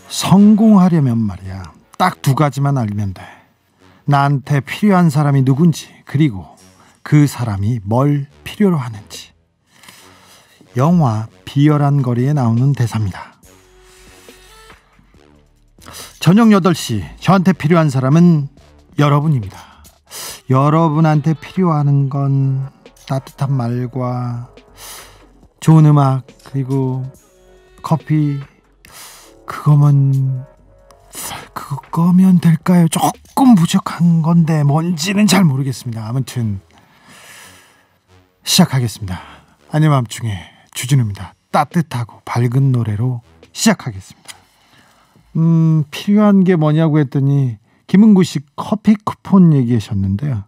성공하려면 말이야, 딱 두 가지만 알면 돼. 나한테 필요한 사람이 누군지, 그리고 그 사람이 뭘 필요로 하는지. 영화 비열한 거리에 나오는 대사입니다. 저녁 8시, 저한테 필요한 사람은 여러분입니다. 여러분한테 필요한 건 따뜻한 말과 좋은 음악, 그리고 커피. 그거면 될까요? 조금 부족한 건데 뭔지는 잘 모르겠습니다. 아무튼 시작하겠습니다. 아님 밤중에 주진우입니다. 따뜻하고 밝은 노래로 시작하겠습니다. 필요한 게 뭐냐고 했더니 김은구 씨 커피 쿠폰 얘기하셨는데요.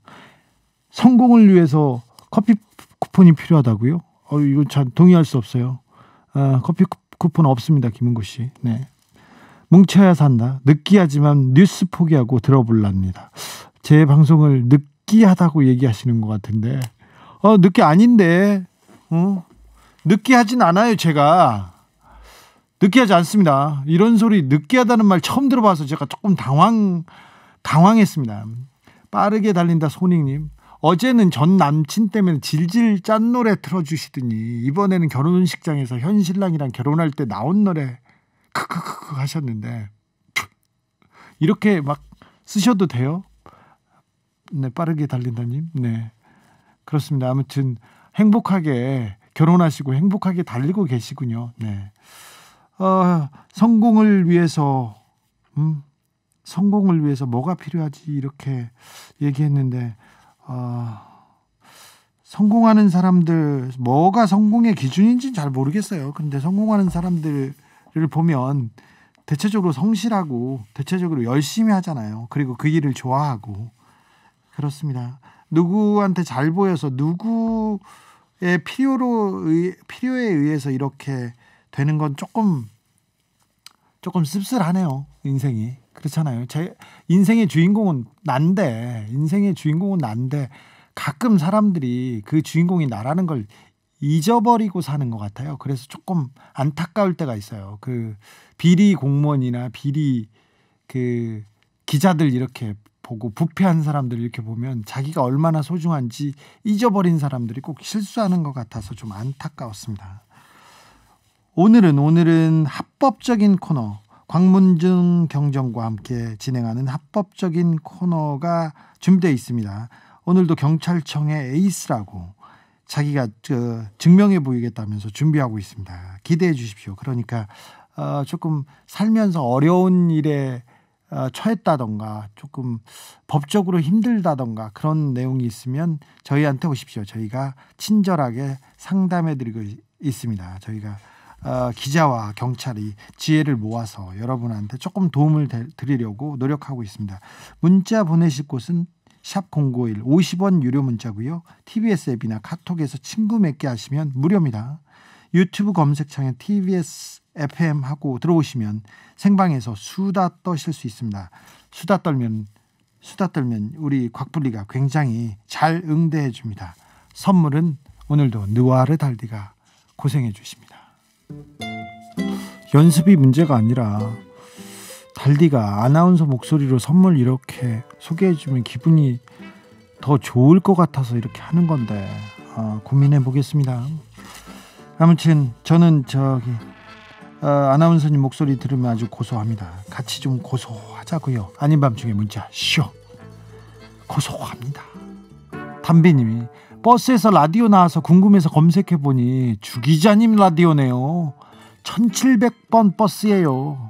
성공을 위해서 커피 쿠폰이 필요하다고요? 이거 참 동의할 수 없어요. 커피 쿠폰 없습니다, 김은구 씨. 네. 뭉쳐야 산다. 느끼하지만 뉴스 포기하고 들어볼랍니다. 제 방송을 느끼하다고 얘기하시는 것 같은데, 느끼 아닌데, 느끼하진 않아요. 제가 느끼하지 않습니다. 이런 소리, 느끼하다는 말 처음 들어봐서 제가 조금 당황했습니다. 빠르게 달린다 소닉님, 어제는 전 남친 때문에 질질 짠 노래 틀어주시더니 이번에는 결혼식장에서 현 신랑이랑 결혼할 때 나온 노래 크크크크 하셨는데, 이렇게 막 쓰셔도 돼요? 네, 빠르게 달린다님. 네, 그렇습니다. 아무튼 행복하게 결혼하시고 행복하게 달리고 계시군요. 네. 성공을 위해서 뭐가 필요하지, 이렇게 얘기했는데, 성공하는 사람들, 뭐가 성공의 기준인지는 잘 모르겠어요. 근데 성공하는 사람들을 보면 대체적으로 성실하고 대체적으로 열심히 하잖아요. 그리고 그 일을 좋아하고. 그렇습니다. 누구한테 잘 보여서 누구의 필요에 의해서 이렇게 되는 건 조금 씁쓸하네요. 인생이 그렇잖아요. 제 인생의 주인공은 난데 가끔 사람들이 그 주인공이 나라는 걸 잊어버리고 사는 것 같아요. 그래서 조금 안타까울 때가 있어요. 그 비리 공무원이나 비리 그 기자들 이렇게 보고, 부패한 사람들 이렇게 보면 자기가 얼마나 소중한지 잊어버린 사람들이 꼭 실수하는 것 같아서 좀 안타까웠습니다. 오늘은 합법적인 코너, 광문중 경정과 함께 진행하는 합법적인 코너가 준비되어 있습니다. 오늘도 경찰청의 에이스라고 자기가 증명해 보이겠다면서 준비하고 있습니다. 기대해 주십시오. 그러니까 조금 살면서 어려운 일에 처했다던가 조금 법적으로 힘들다던가 그런 내용이 있으면 저희한테 오십시오. 저희가 친절하게 상담해 드리고 있습니다. 저희가 기자와 경찰이 지혜를 모아서 여러분한테 조금 도움을 드리려고 노력하고 있습니다. 문자 보내실 곳은 샵0951, 50원 유료 문자고요. TBS 앱이나 카톡에서 친구 맺게 하시면 무료입니다. 유튜브 검색창에 TBS FM 하고 들어오시면 생방에서 수다 떠실 수 있습니다. 수다 떨면 우리 곽불리가 굉장히 잘 응대해 줍니다. 선물은 오늘도 느와르 달디가 고생해 주십니다. 연습이 문제가 아니라 달디가 아나운서 목소리로 선물 이렇게 소개해주면 기분이 더 좋을 것 같아서 이렇게 하는 건데, 고민해 보겠습니다. 아무튼 저는 아나운서님 목소리 들으면 아주 고소합니다. 같이 좀 고소하자고요. 아닌 밤중에 문자 쇼 고소합니다. 담비님이 버스에서 라디오 나와서 궁금해서 검색해보니 주 기자님 라디오네요. 1700번 버스예요.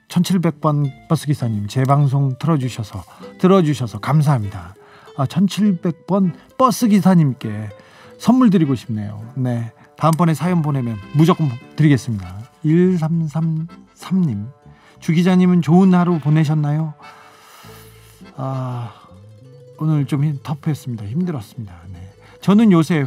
1700번 버스기사님, 제 방송 들어주셔서 감사합니다. 1700번 버스기사님께 선물 드리고 싶네요. 네, 다음번에 사연 보내면 무조건 드리겠습니다. 1333님, 주 기자님은 좋은 하루 보내셨나요? 오늘 좀 터프했습니다. 힘들었습니다. 네. 저는 요새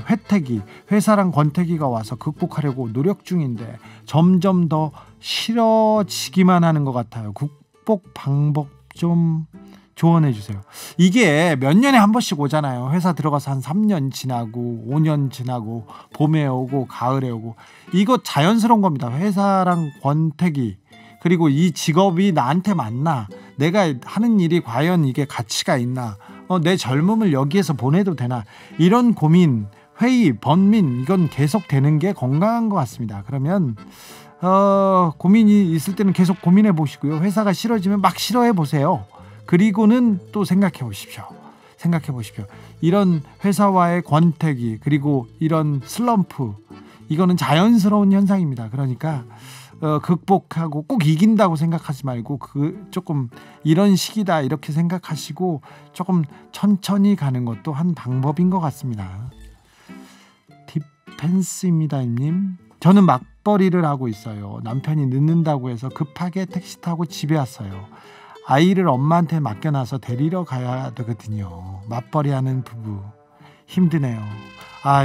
회사랑 권태기가 와서 극복하려고 노력 중인데 점점 더 싫어지기만 하는 것 같아요. 극복 방법 좀 조언해 주세요. 이게 몇 년에 한 번씩 오잖아요. 회사 들어가서 한 3년 지나고 5년 지나고 봄에 오고 가을에 오고 이거 자연스러운 겁니다. 회사랑 권태기 그리고 이 직업이 나한테 맞나? 내가 하는 일이 과연 이게 가치가 있나? 내 젊음을 여기에서 보내도 되나? 이런 고민, 회의, 번민 이건 계속 되는 게 건강한 것 같습니다. 그러면 고민이 있을 때는 계속 고민해 보시고요. 회사가 싫어지면 막 싫어해 보세요. 그리고는 또 생각해 보십시오. 이런 회사와의 권태기 그리고 이런 슬럼프 이거는 자연스러운 현상입니다. 그러니까 극복하고 꼭 이긴다고 생각하지 말고 조금 이런 시기다 이렇게 생각하시고 조금 천천히 가는 것도 한 방법인 것 같습니다. 디펜스입니다님, 저는 맞벌이를 하고 있어요. 남편이 늦는다고 해서 급하게 택시 타고 집에 왔어요. 아이를 엄마한테 맡겨놔서 데리러 가야 되거든요. 맞벌이하는 부부 힘드네요.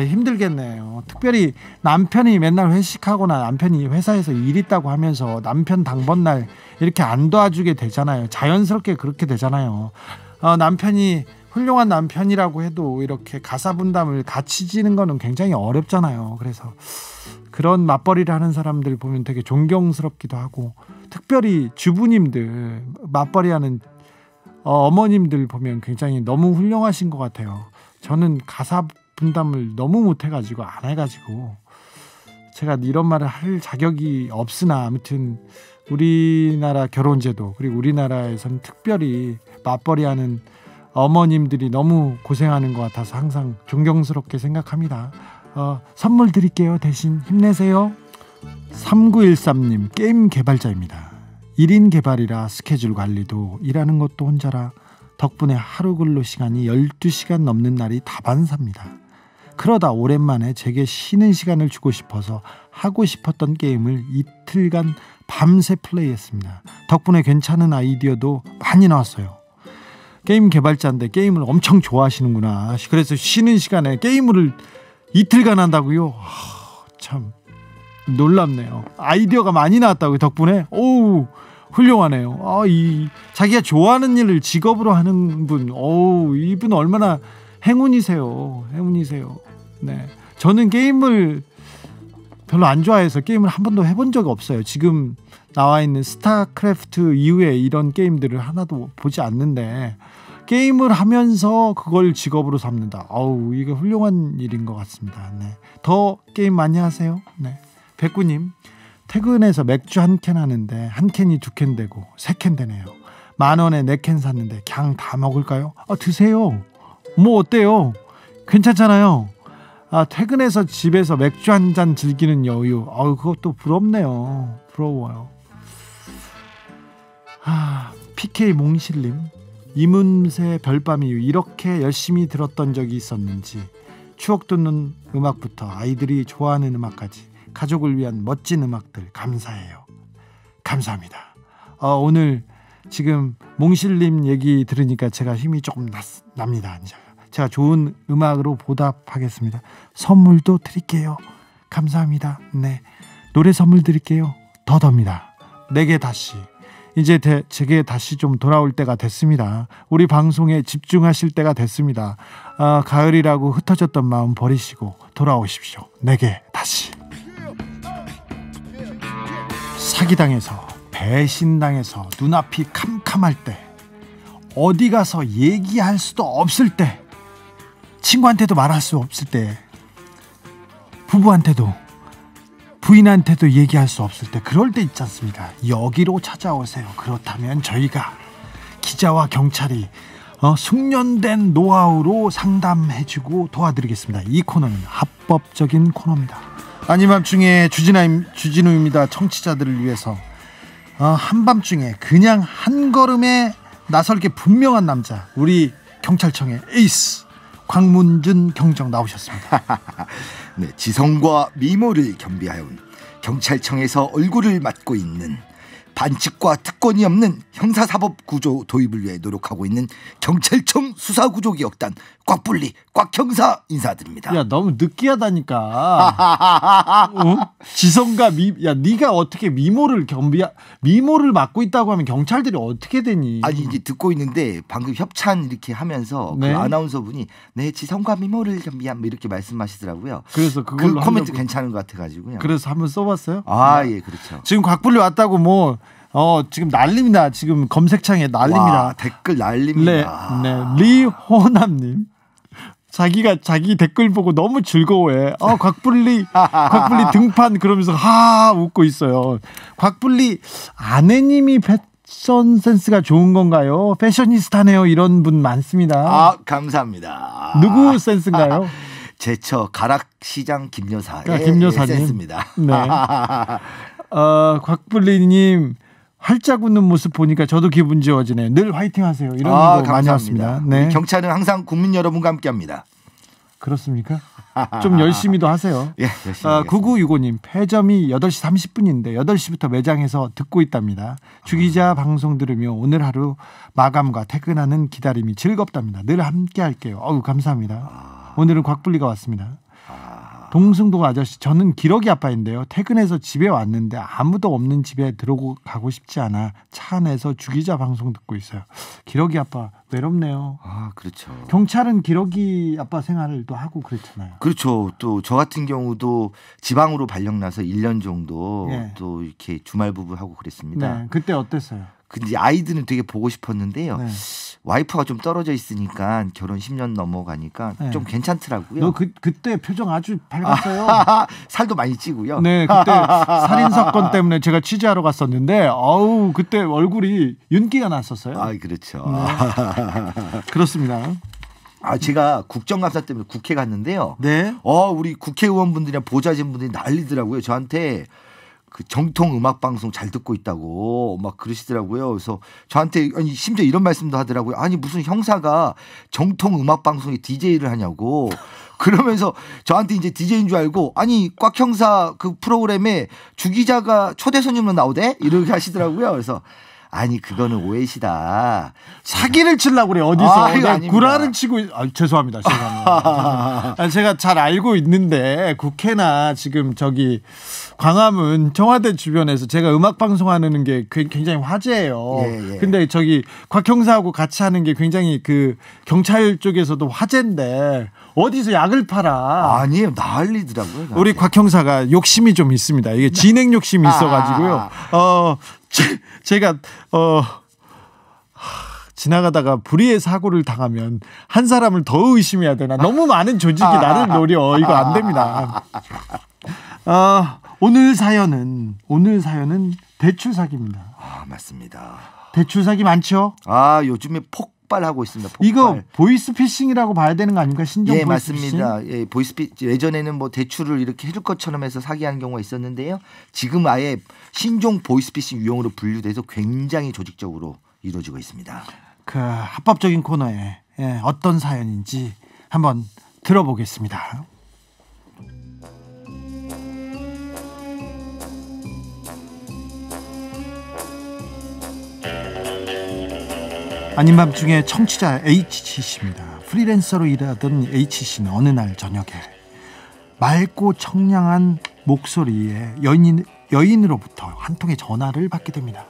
힘들겠네요. 특별히 남편이 맨날 회식하거나 남편이 회사에서 일 있다고 하면서 남편 당번날 이렇게 안 도와주게 되잖아요. 자연스럽게 그렇게 되잖아요. 남편이 훌륭한 남편이라고 해도 이렇게 가사 분담을 같이 지는 거는 굉장히 어렵잖아요. 그래서 그런 맞벌이를 하는 사람들 보면 되게 존경스럽기도 하고, 특별히 주부님들 맞벌이하는 어머님들 보면 굉장히 너무 훌륭하신 것 같아요. 저는 가사 분담을 너무 못해가지고 안 해가지고 제가 이런 말을 할 자격이 없으나 아무튼 우리나라 결혼제도 그리고 우리나라에서는 특별히 맞벌이하는 어머님들이 너무 고생하는 것 같아서 항상 존경스럽게 생각합니다. 선물 드릴게요. 대신 힘내세요. 3913님, 게임 개발자입니다. 1인 개발이라 스케줄 관리도 일하는 것도 혼자라 덕분에 하루 근로 시간이 12시간 넘는 날이 다반사입니다. 그러다 오랜만에 제게 쉬는 시간을 주고 싶어서 하고 싶었던 게임을 이틀간 밤새 플레이했습니다. 덕분에 괜찮은 아이디어도 많이 나왔어요. 게임 개발자인데 게임을 엄청 좋아하시는구나. 그래서 쉬는 시간에 게임을 이틀간 한다고요? 참 놀랍네요. 아이디어가 많이 나왔다고요, 덕분에? 오, 훌륭하네요. 자기가 좋아하는 일을 직업으로 하는 분, 이분 얼마나 행운이세요. 네, 저는 게임을 별로 안 좋아해서 게임을 한 번도 해본 적이 없어요. 지금 나와 있는 스타크래프트 이후에 이런 게임들을 하나도 보지 않는데 게임을 하면서 그걸 직업으로 삼는다. 이게 훌륭한 일인 것 같습니다. 네, 더 게임 많이 하세요. 네, 백구님, 퇴근해서 맥주 한 캔 하는데 한 캔이 2캔 되고 3캔 되네요. 10,000원에 4캔 샀는데 그냥 다 먹을까요? 드세요. 뭐 어때요? 괜찮잖아요. 퇴근해서 집에서 맥주 한 잔 즐기는 여유. 그것도 부럽네요. 부러워요. PK 몽실님, 이문세 별밤 이후 이렇게 열심히 들었던 적이 있었는지, 추억 돋는 음악부터 아이들이 좋아하는 음악까지 가족을 위한 멋진 음악들 감사해요. 감사합니다. 오늘 지금 몽실님 얘기 들으니까 제가 힘이 조금 납니다. 제가 좋은 음악으로 보답하겠습니다. 선물도 드릴게요. 감사합니다. 네, 노래 선물 드릴게요. 더더입니다. 내게 다시. 이제 제게 다시 좀 돌아올 때가 됐습니다. 우리 방송에 집중하실 때가 됐습니다. 가을이라고 흩어졌던 마음 버리시고 돌아오십시오. 내게 다시. 사기당해서, 배신당해서 눈앞이 캄캄할 때, 어디 가서 얘기할 수도 없을 때, 친구한테도 말할 수 없을 때, 부부한테도 부인한테도 얘기할 수 없을 때, 그럴 때 있지 않습니까? 여기로 찾아오세요. 그렇다면 저희가 기자와 경찰이 숙련된 노하우로 상담해주고 도와드리겠습니다. 이 코너는 합법적인 코너입니다. 아니밤중에 주진우입니다. 청취자들을 위해서 한밤중에 그냥 한 걸음에 나설 게 분명한 남자, 우리 경찰청의 에이스 광문준 경정 나오셨습니다. 네, 지성과 미모를 겸비하여 경찰청에서 얼굴을 맡고 있는 반칙과 특권이 없는 형사사법 구조 도입을 위해 노력하고 있는 경찰청 수사구조개혁단 꽉불리 꽉형사 인사드립니다. 야, 너무 느끼하다니까. 지성과 네가 어떻게 미모를 맡고 있다고 하면 경찰들이 어떻게 되니? 아니 이제 듣고 있는데 방금 협찬 이렇게 하면서 네. 그 아나운서분이 네 지성과 미모를 겸비한 이렇게 말씀하시더라고요. 그래서 그 그걸로 코멘트 하려고. 괜찮은 것 같아가지고요. 그래서 한번 써봤어요? 예, 그렇죠. 지금 곽불리 왔다고 지금 난립니다. 지금 검색창에 난립니다. 와, 댓글 난립니다. 네, 리호남님. 자기가 자기 댓글 보고 너무 즐거워해. 곽불리 등판 그러면서 웃고 있어요. 곽불리 아내님이 패션 센스가 좋은 건가요? 패셔니스타네요. 이런 분 많습니다. 감사합니다. 누구 센스인가요? 제처 가락시장 김여사의 김여사님. 센스입니다. 네. 곽불리님 활짝 웃는 모습 보니까 저도 기분 좋아지네요. 늘 화이팅하세요. 이런 거 많이 왔습니다. 네. 우리 경찰은 항상 국민 여러분과 함께합니다. 그렇습니까? 좀 열심히도 하세요. 예, 열심히 하겠습니다. 9965님 폐점이 8시 30분인데 8시부터 매장에서 듣고 있답니다. 주기자 방송 들으며 오늘 하루 마감과 퇴근하는 기다림이 즐겁답니다. 늘 함께 할게요. 감사합니다. 오늘은 곽불리가 왔습니다. 동승동 아저씨, 저는 기러기 아빠인데요. 퇴근해서 집에 왔는데 아무도 없는 집에 들어가고 싶지 않아 차 안에서 주기자 방송 듣고 있어요. 기러기 아빠 외롭네요. 그렇죠. 경찰은 기러기 아빠 생활도 하고 그랬잖아요. 그렇죠. 또 저 같은 경우도 지방으로 발령 나서 1년 정도 또 이렇게 주말 부부하고 그랬습니다. 네, 그때 어땠어요? 근데 아이들은 되게 보고 싶었는데요. 네. 와이프가 좀 떨어져 있으니까 결혼 10년 넘어가니까 좀 괜찮더라고요. 너 그때 표정 아주 밝았어요. 살도 많이 찌고요. 네, 그때 살인 사건 때문에 제가 취재하러 갔었는데 그때 얼굴이 윤기가 났었어요. 그렇죠. 네. 그렇습니다. 제가 국정감사 때문에 국회 갔는데요. 네. 우리 국회의원분들이나 보좌진분들이 난리더라고요. 저한테 그 정통 음악 방송 잘 듣고 있다고 막 그러시더라고요. 그래서 저한테 심지어 이런 말씀도 하더라고요. 무슨 형사가 정통 음악 방송에 DJ를 하냐고. 그러면서 저한테 이제 DJ인 줄 알고 꽉 형사 그 프로그램에 주 기자가 초대 손님으로 나오대 이렇게 하시더라고요. 그래서 그거는 오해시다. 사기를 치려고 그래. 어디서 아닙니다. 구라를 치고 죄송합니다. 제가 잘 알고 있는데 국회나 지금 광화문 청와대 주변에서 제가 음악 방송하는 게 굉장히 화제예요. 근데 곽 형사하고 같이 하는 게 굉장히 그 경찰 쪽에서도 화제인데 어디서 약을 팔아? 아니에요. 난리더라고요. 우리 곽 형사가 욕심이 좀 있습니다. 이게 진행 욕심이 있어가지고요. 제가 지나가다가 불의의 사고를 당하면 한 사람을 더 의심해야 되나? 너무 많은 조직이 나를 노려. 이거 안 됩니다. 오늘 사연은 대출 사기입니다. 맞습니다. 대출 사기 많죠? 요즘에 폭발하고 있습니다. 이거 보이스피싱이라고 봐야 되는 거 아닙니까? 신종 보이스피싱? 맞습니다. 보이스피싱 예전에는 대출을 이렇게 해줄 것처럼 해서 사기하는 경우가 있었는데요. 지금 아예 신종 보이스피싱 유형으로 분류돼서 굉장히 조직적으로 이루어지고 있습니다. 그 합법적인 코너에 어떤 사연인지 한번 들어보겠습니다. 아닌 밤중에 청취자 H씨입니다. 프리랜서로 일하던 H씨는 어느 날 저녁에 맑고 청량한 목소리의 여인으로부터 한 통의 전화를 받게 됩니다.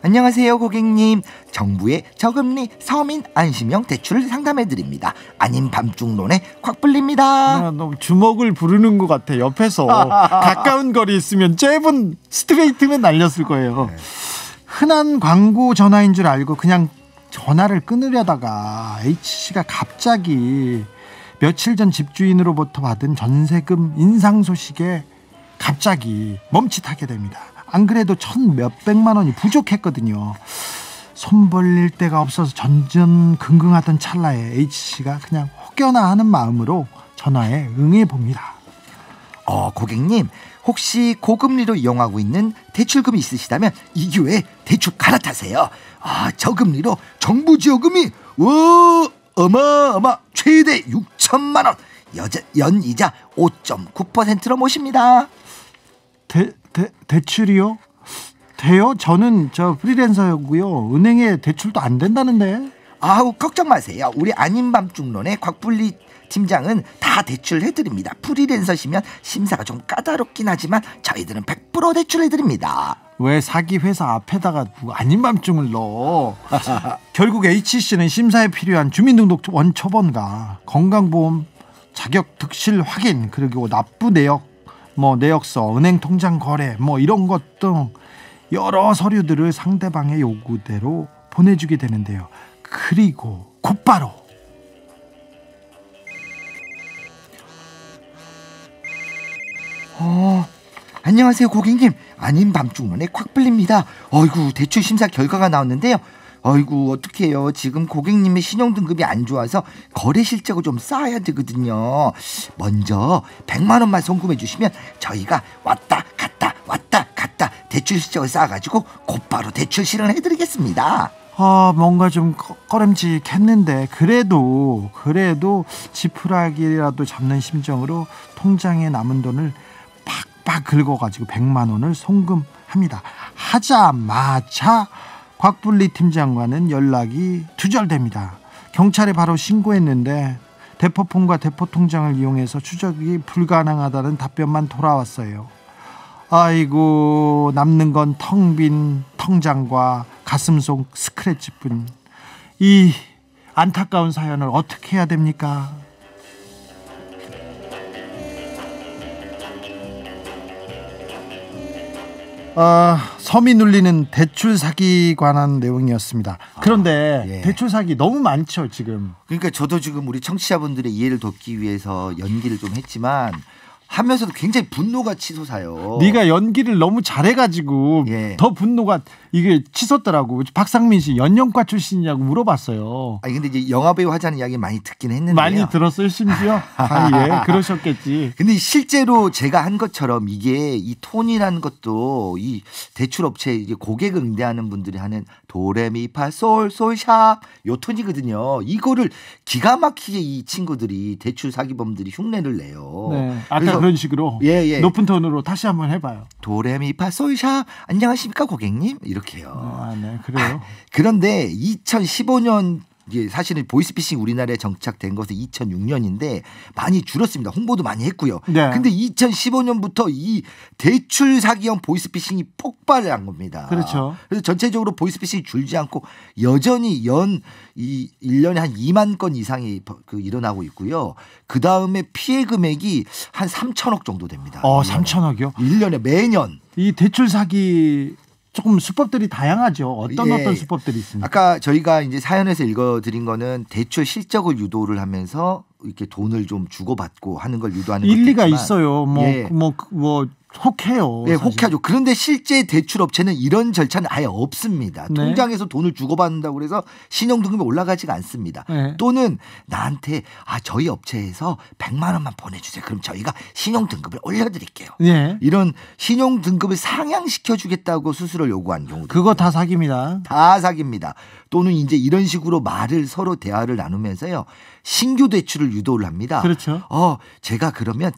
안녕하세요 고객님. 정부의 저금리 서민 안심형 대출을 상담해드립니다. 아닌 밤중론의 곽불리입니다. 너무 주먹을 부르는 것 같아. 옆에서 가까운 거리 있으면 짧은 스트레이트면 날렸을 거예요. 흔한 광고 전화인 줄 알고 그냥 전화를 끊으려다가 H씨가 갑자기 며칠 전 집주인으로부터 받은 전세금 인상 소식에 갑자기 멈칫하게 됩니다. 안 그래도 1,몇백만 원이 부족했거든요. 손 벌릴 데가 없어서 전전긍긍하던 찰나에 H씨가 그냥 혹여나 하는 마음으로 전화에 응해봅니다. 고객님 혹시 고금리로 이용하고 있는 대출금이 있으시다면 이 기회에 대출 갈아타세요. 저금리로 정부 지원금이 어마어마 최대 6천만 원 연이자 5.9%로 모십니다. 대출이요? 돼요? 저는 저 프리랜서고요. 은행에 대출도 안 된다는데. 아우 걱정 마세요. 우리 아닌 밤중론의 곽불리 팀장은 다 대출해드립니다. 프리랜서시면 심사가 좀 까다롭긴 하지만 저희들은 100% 대출해드립니다. 왜 사기 회사 앞에다가 아닌 밤중을 넣어? 결국 HC는 심사에 필요한 주민등록 원초본과 건강보험 자격 득실 확인, 그리고 납부 내역, 내역서, 은행 통장 거래, 이런 것 등 여러 서류들을 상대방의 요구대로 보내주게 되는데요. 그리고 곧바로 안녕하세요 고객님. 아닌 밤중론의 곽불리입니다. 어이구 대출 심사 결과가 나왔는데요. 어이구 어떡해요. 지금 고객님의 신용등급이 안 좋아서 거래 실적을 좀 쌓아야 되거든요. 먼저 100만 원만 송금해 주시면 저희가 왔다 갔다 대출 실적을 쌓아가지고 곧바로 대출 실현해드리겠습니다. 뭔가 좀 꺼림칙했는데 그래도 지푸라기라도 잡는 심정으로 통장에 남은 돈을 팍팍 긁어가지고 100만 원을 송금합니다. 하자마자 곽불리 팀장과는 연락이 두절됩니다. 경찰에 바로 신고했는데 대포폰과 대포통장을 이용해서 추적이 불가능하다는 답변만 돌아왔어요. 아이고, 남는 건 텅 빈 통장과 가슴 속 스크래치뿐. 이 안타까운 사연을 어떻게 해야 됩니까? 섬이 눌리는 대출 사기 관한 내용이었습니다. 그런데 예. 대출 사기 너무 많죠 지금. 그러니까 저도 지금 우리 청취자분들의 이해를 돕기 위해서 연기를 좀 했지만 하면서도 굉장히 분노가 치솟아요. 네가 연기를 너무 잘해가지고 예. 더 분노가 이게 치솟더라고. 박상민 씨 연영과 출신이냐고 물어봤어요. 아니 근데 이제 영화배우 하자는 이야기 많이 듣긴 했는데요. 많이 들었어요 심지어? 예, 그러셨겠지. 근데 실제로 제가 한 것처럼 이게 이 톤이라는 것도 이 대출업체 이제 고객을 응대하는 분들이 하는 도레미파솔솔샵 요 톤이거든요. 이거를 기가 막히게 이 친구들이 대출 사기범들이 흉내를 내요. 네, 아까 그런 식으로 예. 높은 톤으로 다시 한번 해봐요. 도레미파솔샵 안녕하십니까 고객님 이렇게요. 네, 그래요. 그런데 2015년 이게 사실은 보이스피싱 우리나라에 정착된 것은 2006년인데 많이 줄었습니다. 홍보도 많이 했고요. 네. 근데 2015년부터 이 대출 사기형 보이스피싱이 폭발을 한 겁니다. 그렇죠. 그래서 전체적으로 보이스피싱이 줄지 않고 여전히 이 1년에 한 2만 건 이상이 일어나고 있고요. 그다음에 피해 금액이 한 3천억 정도 됩니다. 3천억이요? 1년에 매년. 이 대출 사기 조금 수법들이 다양하죠. 어떤 수법들이 있습니까? 아까 저희가 이제 사연에서 읽어드린 거는 대출 실적을 유도를 하면서 이렇게 돈을 좀 주고받고 하는 걸 유도하는 일리가 있어요. 혹해요. 네, 혹하죠. 그런데 실제 대출 업체는 이런 절차는 아예 없습니다. 네. 통장에서 돈을 주고받는다고 해서 신용등급이 올라가지가 않습니다. 네. 또는 나한테 저희 업체에서 100만 원만 보내주세요. 그럼 저희가 신용등급을 올려드릴게요. 네. 이런 신용등급을 상향시켜주겠다고 수수료를 요구하는 경우도 그거 있고요. 다 사기입니다. 다 사기입니다. 또는 이제 이런 식으로 말을 서로 대화를 나누면서요. 신규 대출을 유도를 합니다. 그렇죠. 제가 그러면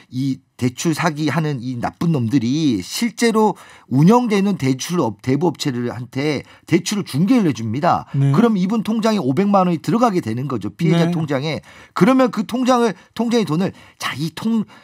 이 대출 사기하는 이 나쁜 놈들이 실제로 운영되는 대부업체들한테 대출을 중개를 해줍니다. 네. 그럼 이분 통장에 500만 원이 들어가게 되는 거죠. 피해자 네. 통장에. 그러면 그 통장의 돈을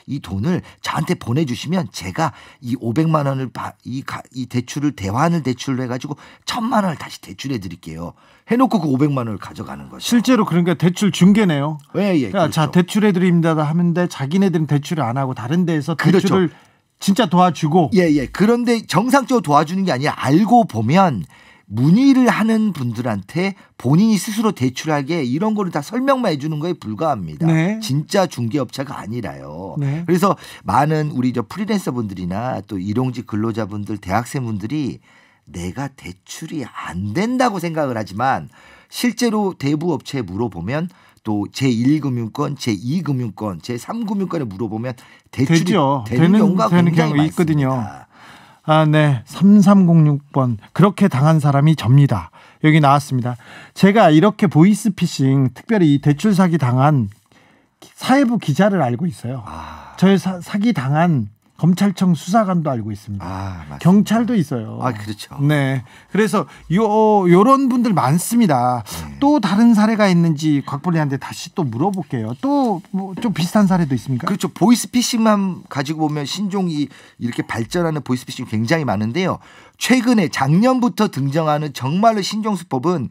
이 돈을 저한테 보내주시면 제가 이 500만 원을 이 대출을 대환을 대출로 해가지고 1,000만 원을 다시 대출해 드릴게요. 해놓고 그 500만 원을 가져가는 거죠. 실제로 그러니까 대출 중개네요. 예, 그렇죠. 자, 대출해 드립니다 하는데 자기네들은 대출을 안 하고 다른 데에서 그렇죠. 대출을 진짜 도와주고. 예. 그런데 정상적으로 도와주는 게 아니라 알고 보면 문의를 하는 분들한테 본인이 스스로 대출하게 이런 거를 다 설명만 해주는 거에 불과합니다. 네. 진짜 중개업체가 아니라요. 네. 그래서 많은 우리 프리랜서 분들이나 또 일용직 근로자분들, 대학생분들이 내가 대출이 안 된다고 생각을 하지만 실제로 대부업체에 물어보면 또 제1금융권, 제2금융권, 제3금융권에 물어보면 대출이 되는 경우가 굉장히 많습니다. 있거든요. 네. 3306번. 그렇게 당한 사람이 접니다. 여기 나왔습니다. 제가 이렇게 보이스피싱, 특별히 이 대출 사기 당한 사회부 기자를 알고 있어요. 저희 사기 당한 검찰청 수사관도 알고 있습니다. 맞습니다. 경찰도 있어요. 그렇죠. 네. 그래서 요런 분들 많습니다. 네. 또 다른 사례가 있는지 곽불리한테 다시 또 물어볼게요. 또 뭐 좀 비슷한 사례도 있습니까? 그렇죠. 보이스피싱만 가지고 보면 신종이 이렇게 발전하는 보이스피싱이 굉장히 많은데요. 최근에 작년부터 등장하는 정말로 신종수법은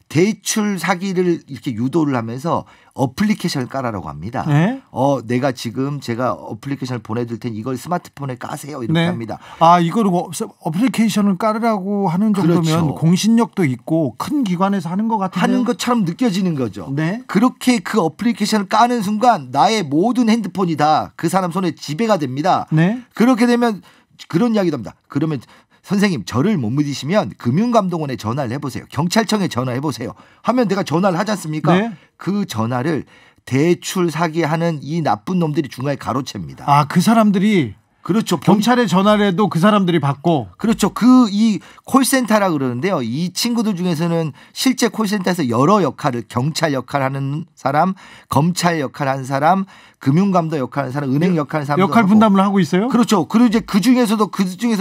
대출 사기를 이렇게 유도를 하면서 어플리케이션을 깔아라고 합니다. 네? 내가 지금 제가 어플리케이션을 보내드릴 테니 이걸 스마트폰에 까세요 이렇게 네. 합니다. 이걸 어플리케이션을 깔으라고 하는 정도면 그렇죠. 공신력도 있고 큰 기관에서 하는 것 같은데 하는 것처럼 느껴지는 거죠. 네. 그렇게 그 어플리케이션을 까는 순간 나의 모든 핸드폰이 다 그 사람 손에 지배가 됩니다. 네. 그렇게 되면 그런 이야기도 합니다. 그러면 선생님 저를 못 믿으시면 금융감독원에 전화를 해보세요. 경찰청에 전화해보세요. 하면 내가 전화를 하지 않습니까? 네. 그 전화를 대출 사기하는 이 나쁜 놈들이 중간에 가로챕니다. 그 사람들이 그렇죠. 경찰에 전화를 해도 그 사람들이 받고. 그렇죠. 이 콜센터라 그러는데요. 이 친구들 중에서는 실제 콜센터에서 여러 역할을 경찰 역할 하는 사람, 검찰 역할 하는 사람, 금융감독 역할 하는 사람, 은행 역할 하는 사람 역할 분담을 하고 있어요? 그렇죠. 그리고 이제 그 중에서도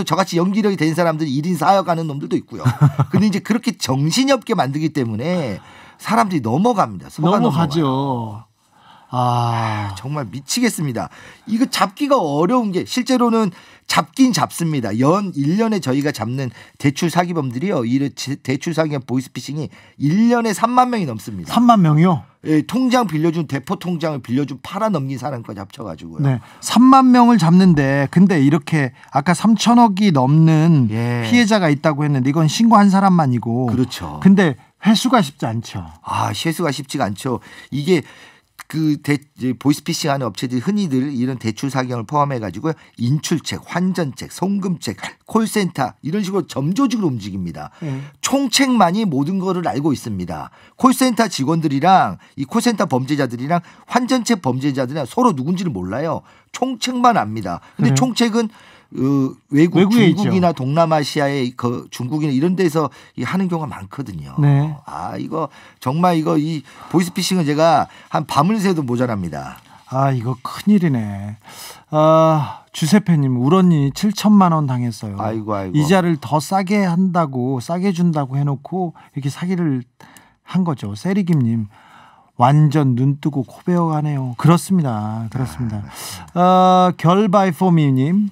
저같이 연기력이 된 사람들이 1인 4역 하는 놈들도 있고요. 근데 이제 그렇게 정신이 없게 만들기 때문에 사람들이 넘어갑니다. 넘어가죠. 정말 미치겠습니다. 이거 잡기가 어려운 게 실제로는 잡긴 잡습니다. 1년에 저희가 잡는 대출 사기범들이요. 이 대출 사기범 보이스피싱이 1년에 3만 명이 넘습니다. 3만 명이요? 예, 통장 빌려준 대포 통장을 빌려준 팔아넘긴 사람까지 합쳐가지고요. 네, 3만 명을 잡는데 근데 이렇게 아까 3천억이 넘는 피해자가 있다고 했는데 이건 신고한 사람만이고. 그렇죠. 근데 회수가 쉽지 않죠. 회수가 쉽지가 않죠. 이게 보이스피싱하는 업체들이 흔히들 이런 대출 사기형을 포함해 가지고 인출책, 환전책, 송금책, 콜센터 이런 식으로 점조직으로 움직입니다. 총책만이 모든 거를 알고 있습니다. 콜센터 직원들이랑 이 콜센터 범죄자들이랑 환전책 범죄자들이랑 서로 누군지를 몰라요. 총책만 압니다. 근데 총책은 외국에 중국이나 있죠. 동남아시아의 중국이나 이런 데서 하는 경우가 많거든요. 네. 이거 정말 이 보이스피싱은 제가 한 밤을 새도 모자랍니다. 이거 큰일이네. 주세페님 울언니 7천만 원 당했어요. 아이고. 이자를 더 싸게 한다고 싸게 준다고 해놓고 이렇게 사기를 한 거죠. 세리김님. 완전 눈 뜨고 코 베어가네요. 그렇습니다. 결바이포미님.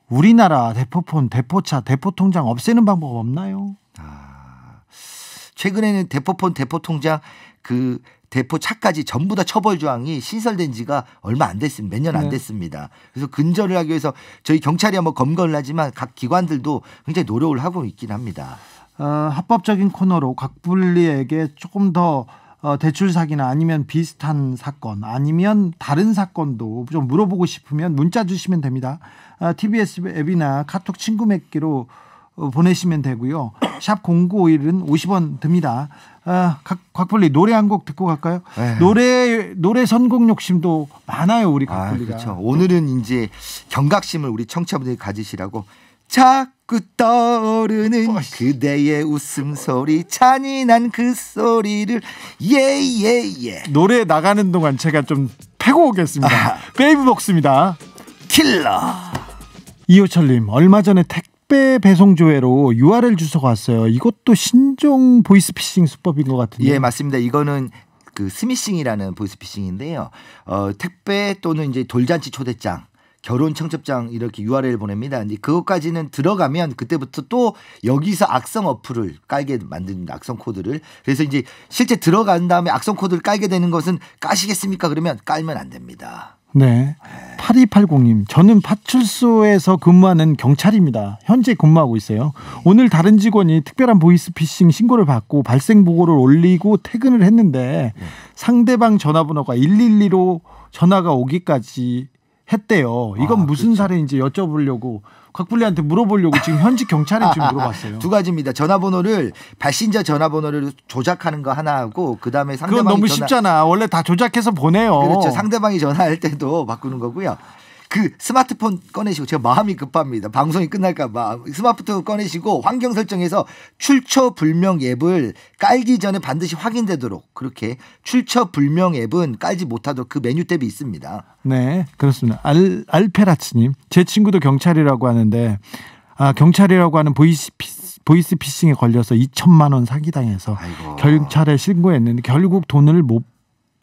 우리나라 대포폰, 대포차, 대포통장 없애는 방법 없나요? 최근에는 대포폰, 대포통장 대포차까지 전부 다 처벌 조항이 신설된 지가 얼마 안 됐습니다. 몇 년 안 됐습니다. 그래서 근절을 하기 위해서 저희 경찰이 한번 검거를 하지만 각 기관들도 굉장히 노력을 하고 있긴 합니다. 합법적인 코너로 곽불리에게 조금 더 대출 사기나 아니면 비슷한 사건 아니면 다른 사건도 좀 물어보고 싶으면 문자 주시면 됩니다. TBS 앱이나 카톡 친구 맺기로 보내시면 되고요. 샵 0951은 50원 듭니다. 곽불리 노래 한 곡 듣고 갈까요? 노래 선곡 욕심도 많아요, 우리 곽불리가. 그렇죠. 오늘은 이제 경각심을 우리 청취자분들이 가지시라고 자꾸 떠오르는 그대의 웃음소리 잔인한 그 소리를 노래 나가는 동안 제가 좀 패고 오겠습니다. 베이비복스입니다. 킬러. 이호철님 얼마 전에 택배 배송 조회로 URL 주소가 왔어요. 이것도 신종 보이스피싱 수법인 것 같은데. 예, 맞습니다. 이거는 스미싱이라는 보이스피싱인데요. 택배 또는 이제 돌잔치 초대장, 결혼 청첩장 이렇게 URL 보냅니다. 근데 그것까지는 들어가면 그때부터 또 여기서 악성 어플을 깔게 만듭니다. 악성 코드를. 그래서 이제 실제 들어간 다음에 악성 코드를 깔게 되는 것은 까시겠습니까? 그러면 깔면 안 됩니다. 네. 8280님, 저는 파출소에서 근무하는 경찰입니다. 현재 근무하고 있어요. 오늘 다른 직원이 특별한 보이스피싱 신고를 받고 발생 보고를 올리고 퇴근을 했는데 상대방 전화번호가 112로 전화가 오기까지 했대요. 이건 무슨 그렇죠. 사례인지 여쭤보려고 곽불리한테 물어보려고 지금 현직 경찰에 지금 물어봤어요. 두 가지입니다. 전화번호를 발신자 전화번호를 조작하는 거 하나 하고 그다음에 상대방이 그건 너무 쉽잖아. 원래 다 조작해서 보내요. 그렇죠. 상대방이 전화할 때도 바꾸는 거고요. 그 스마트폰 꺼내시고 제가 마음이 급합니다. 방송이 끝날까 봐. 스마트폰 꺼내시고 환경 설정에서 출처 불명 앱을 깔기 전에 반드시 확인되도록 그렇게 출처 불명 앱은 깔지 못하도록 그 메뉴 탭이 있습니다. 네, 그렇습니다. 알페라츠님, 제 친구도 경찰이라고 하는데 경찰이라고 하는 보이스피싱에 걸려서 2천만 원 사기당해서 아이고. 경찰에 신고했는데 결국 돈을 못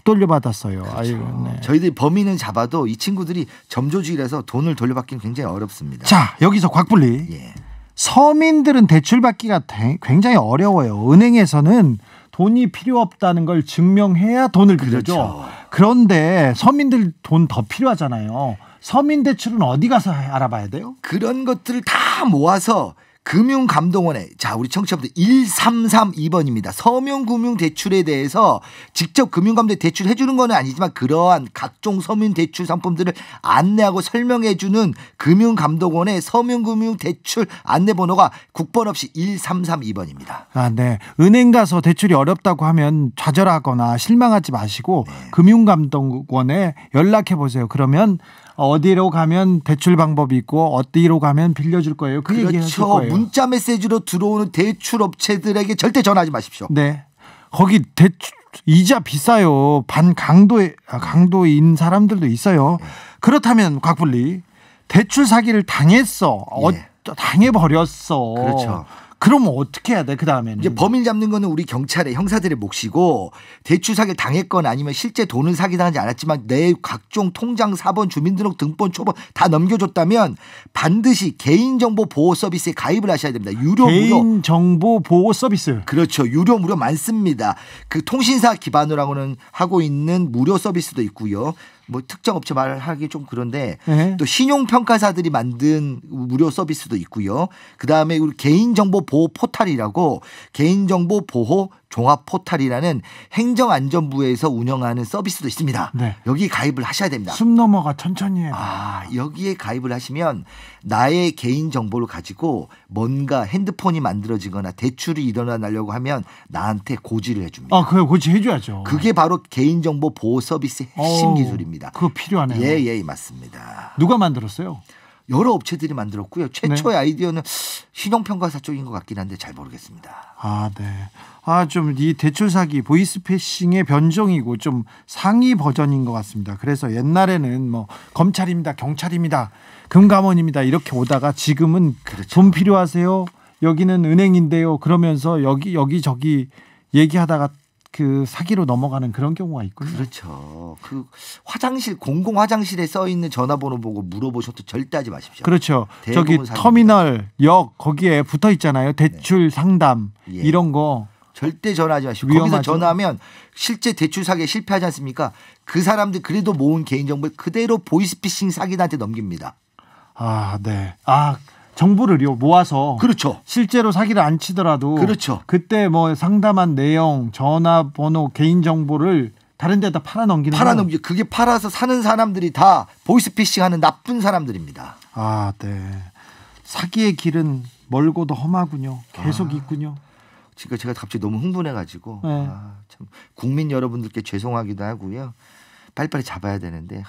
돌려받았어요. 그렇죠. 아이고, 네. 저희들이 범인은 잡아도 이 친구들이 점조주의라서 돈을 돌려받기는 굉장히 어렵습니다. 자, 여기서 곽불리. 예. 서민들은 대출받기가 굉장히 어려워요. 은행에서는 돈이 필요 없다는 걸 증명해야 돈을 빌려줘. 그렇죠. 그런데 서민들 돈 더 필요하잖아요. 서민 대출은 어디 가서 알아봐야 돼요? 그런 것들을 다 모아서 금융감독원에 자 우리 청취자분들 1332번입니다. 서민금융대출에 대해서 직접 금융감독 대출 해주는 건 아니지만 그러한 각종 서민대출 상품들을 안내하고 설명해주는 금융감독원의 서민금융대출 안내번호가 국번 없이 1332번입니다. 아, 네. 은행 가서 대출이 어렵다고 하면 좌절하거나 실망하지 마시고 네. 금융감독원에 연락해 보세요. 그러면 어디로 가면 대출 방법이 있고 어디로 가면 빌려줄 거예요. 그 얘기 하실 그렇죠. 거예요. 문자 메시지로 들어오는 대출 업체들에게 절대 전화하지 마십시오. 네. 거기 대출 이자 비싸요. 강도인 사람들도 있어요. 그렇다면 곽불리 대출 사기를 당했어. 예. 당해버렸어. 그렇죠. 그러면 어떻게 해야 돼? 그 다음에는 이제 범인 잡는 거는 우리 경찰의 형사들의 몫이고 대출 사기를 당했거나 아니면 실제 돈을 사기당하지 않았지만 내 각종 통장 사본 주민등록 등본 초본 다 넘겨줬다면 반드시 개인정보 보호 서비스에 가입을 하셔야 됩니다. 유료 무료. 개인정보 보호 서비스. 그렇죠. 유료 무료 많습니다. 그 통신사 기반으로 하고 있는 무료 서비스도 있고요. 뭐 특정 업체 말하기 좀 그런데 네. 또 신용평가사들이 만든 무료 서비스도 있고요. 그다음에 우리 개인정보보호 포탈이라고 개인정보보호 종합포탈이라는 행정안전부에서 운영하는 서비스도 있습니다. 네. 여기 가입을 하셔야 됩니다. 숨 넘어가 천천히 해요. 여기에 가입을 하시면 나의 개인정보를 가지고 뭔가 핸드폰이 만들어지거나 대출이 일어나려고 하면 나한테 고지를 해줍니다. 그걸 고지 해줘야죠. 그게 바로 개인정보 보호 서비스의 핵심 기술입니다. 그거 필요하네요. 예, 맞습니다. 누가 만들었어요? 여러 업체들이 만들었고요. 최초의 아이디어는 신용평가사 쪽인 것 같긴 한데 잘 모르겠습니다. 네. 좀 이 대출 사기 보이스피싱의 변종이고 좀 상위 버전인 것 같습니다. 그래서 옛날에는 뭐 검찰입니다, 경찰입니다, 금감원입니다 이렇게 오다가 지금은 그렇죠. 돈 필요하세요? 여기는 은행인데요. 그러면서 여기 저기 얘기하다가 그 사기로 넘어가는 그런 경우가 있군요. 그렇죠. 그 화장실 공공 화장실에 써 있는 전화번호 보고 물어보셔도 절대 하지 마십시오. 그렇죠. 저기 사기입니다. 터미널 역 거기에 붙어 있잖아요. 대출 상담 예. 이런 거. 절대 전화하지 마시고 위험하죠. 거기서 전화하면 실제 대출 사기에 실패하지 않습니까? 그 사람들 그래도 모은 개인정보를 그대로 보이스피싱 사기단한테 넘깁니다. 네. 정보를요 모아서 그렇죠. 실제로 사기를 안 치더라도 그렇죠. 그때 뭐 상담한 내용, 전화번호, 개인 정보를 다른 데다 팔아넘기는 팔아넘기 그게 팔아서 사는 사람들이 다 보이스피싱하는 나쁜 사람들입니다. 네. 사기의 길은 멀고도 험하군요. 계속 있군요. 지금 제가 갑자기 너무 흥분해가지고 네. 참 국민 여러분들께 죄송하기도 하고요. 빨리빨리 잡아야 되는데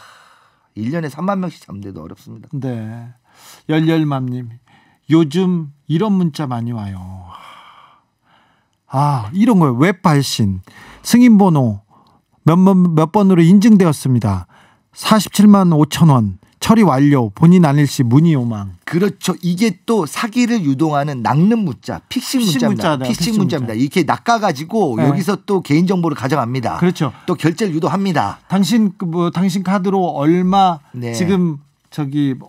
1년에 3만 명씩 잡는데도 어렵습니다. 네. 열열맘님 요즘 이런 문자 많이 와요. 이런 거예요. 웹 발신 승인번호 몇 번으로 인증되었습니다. 47만 5천 원 처리 완료. 본인 아닐 시 문의 요망. 그렇죠. 이게 또 사기를 유동하는 낚는 문자, 피싱 문자입니다. 피싱 문자입니다. 이렇게 낚아가지고 네. 여기서 또 개인정보를 가져갑니다. 그렇죠. 또 결제를 유도합니다. 당신 카드로 얼마 네. 지금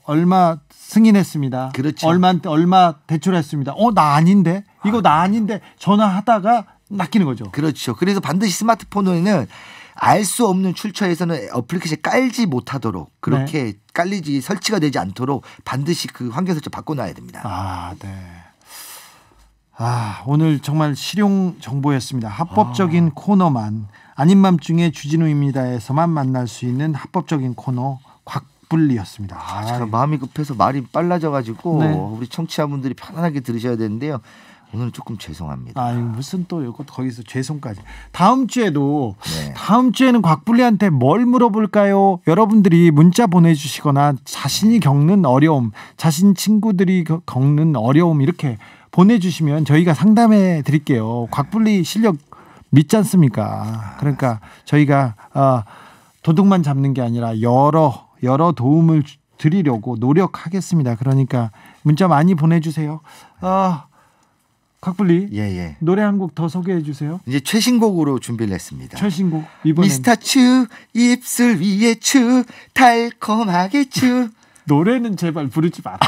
얼마 승인했습니다. 그렇죠. 얼마 대출했습니다. 나 아닌데 이거 나 아닌데 전화하다가 낚이는 거죠. 그렇죠. 그래서 반드시 스마트폰에는 알 수 없는 출처에서는 어플리케이션 깔지 못하도록 그렇게 깔리지 설치가 되지 않도록 반드시 그 환경 설정 바꿔놔야 됩니다. 네. 오늘 정말 실용 정보였습니다. 합법적인 코너만 아닌 맘중에 주진우입니다에서만 만날 수 있는 합법적인 코너 곽불리였습니다. 제가 마음이 급해서 말이 빨라져가지고 네. 우리 청취자분들이 편안하게 들으셔야 되는데요. 오늘은 조금 죄송합니다. 아, 무슨 또 이것도 거기서 죄송까지. 다음 주에는 네. 곽불리한테 뭘 물어볼까요? 여러분들이 문자 보내주시거나 자신이 겪는 어려움, 자신 친구들이 겪는 어려움 이렇게 보내주시면 저희가 상담해 드릴게요. 곽불리 실력 믿지 않습니까? 그러니까 저희가 도둑만 잡는 게 아니라 여러 도움을 드리려고 노력하겠습니다. 그러니까 문자 많이 보내주세요. 곽불리 예. 노래 한 곡 더 소개해 주세요. 이제 최신곡으로 준비를 했습니다. 최신곡 이번엔 미스터츄 입술 위에 츄 달콤하게 츄. 노래는 제발 부르지 마라.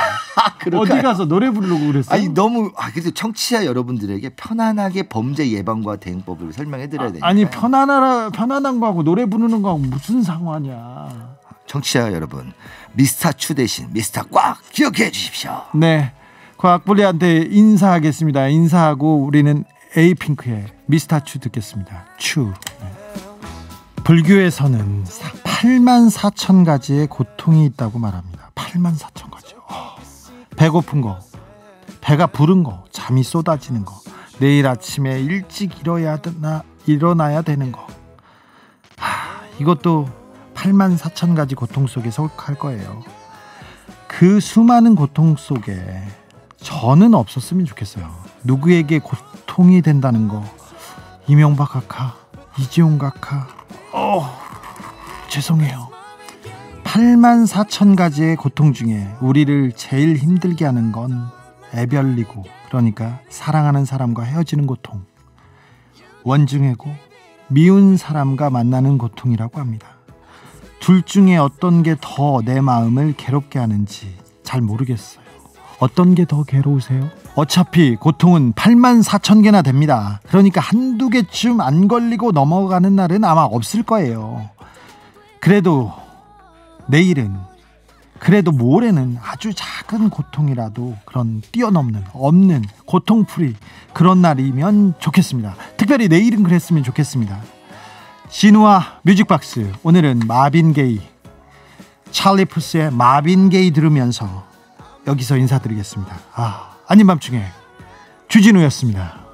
어디 가서 노래 부르려고 그랬어요? 아니 너무 그래도 청취자 여러분들에게 편안하게 범죄 예방과 대응법을 설명해드려야 되니까. 아니 편안한 거하고 노래 부르는 거하고 무슨 상관이야. 청취자 여러분, 미스터츄 대신 미스터 꽉 기억해 주십시오. 네, 곽불리한테 인사하겠습니다. 인사하고 우리는 에이핑크의 미스터츄 듣겠습니다. 츄. 네. 불교에서는 84,000가지의 고통이 있다고 말합니다. 84,000가지요. 배고픈 거, 배가 부른 거, 잠이 쏟아지는 거, 내일 아침에 일찍 일어나야 되는 거. 이것도 84,000가지 고통 속에 속할 거예요. 그 수많은 고통 속에 저는 없었으면 좋겠어요. 누구에게 고통이 된다는 거. 이명박 각하, 이재용 각하, 죄송해요. 84,000가지의 고통 중에 우리를 제일 힘들게 하는 건 애별리고, 그러니까 사랑하는 사람과 헤어지는 고통, 원중해고 미운 사람과 만나는 고통이라고 합니다. 둘 중에 어떤 게 더 내 마음을 괴롭게 하는지 잘 모르겠어요. 어떤 게 더 괴로우세요? 어차피 고통은 84,000개나 됩니다. 그러니까 한두 개쯤 안 걸리고 넘어가는 날은 아마 없을 거예요. 그래도 내일은, 그래도 모레는 아주 작은 고통이라도 그런 뛰어넘는, 없는 고통풀이 그런 날이면 좋겠습니다. 특별히 내일은 그랬으면 좋겠습니다. 진우와 뮤직박스, 오늘은 마빈 게이, 찰리 푸스의 마빈 게이 들으면서 여기서 인사드리겠습니다. 아닌 밤중에 주진우였습니다.